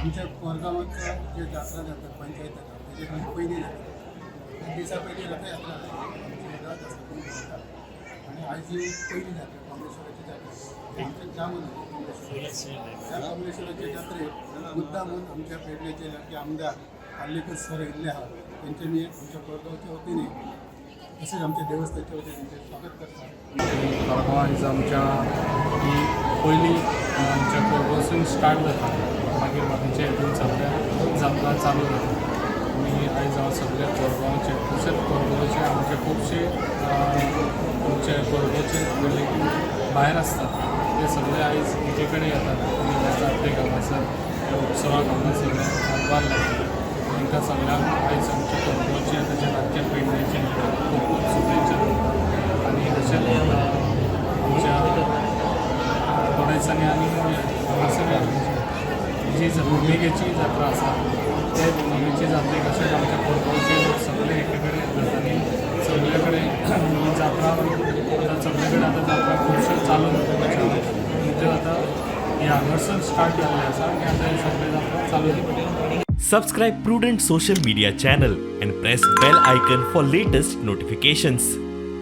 आमच्या कोरगावाचं जे जात्रा जातात पंचायत जातात त्याच्याकडे पहिली जाते त्या दिवसा पहिली रथयात्रा जाते असतं कोणी बोलतात आणि आज जी पहिली जात्रा कमलेश्वराची जात्रा आमच्या त्यामध्ये त्या कमलेश्वराच्या जत्रेत मुद्दा म्हणून आमच्या पेडण्याचे की आमदार हल्लेकर सर इथले आहात त्यांचे मी आमच्या कोरगावच्या वतीने तसेच आमच्या देवस्थानच्या वतीने त्यांचे स्वागत करतात. कोरगांव इज आमच्या ही पहिली आमच्या कोरगांवसून स्टार्ट जाता मागीर बाकीचे हितून सगळ्या जात्रा चालू जाता आनी आयज हांव सगळ्या कोरगांवचे तशेंच कोरगांवचे आमचे खुबशे आमचे कोरगांवचे रिलेटीव भायर आसतात ते सगळे आयज एके कडेन येतात आनी ह्या जात्रेक हांगासर त्या उत्सवाक हांगासर हातभार लागतात. तांकां सगळ्यांक आयज आमच्या कोरगांवचे तशेंच आमच्या पेडण्याचे खूब खूब शुभेच्छा दितात आनी तशेंच आमच्या थोड्या दिसांनी आनी हांगासर जी भुमिगेची जात्रा आसा ते भुमिगेची जात्रेक अशेंच आमच्या कोरगांवचे लोक सगळे एके कडेन येतात आनी सगळे कडेन ही जात्रा आतां सगळे कडेन आतां जात्रा खुबश्यो चालू जाता त्यो आतां हे हांगासर स्टार्ट जाल्ले आसा आनी आतां हे सगळे जात्रा चालू जाता. Subscribe Prudent social media channel and press bell icon for latest notifications.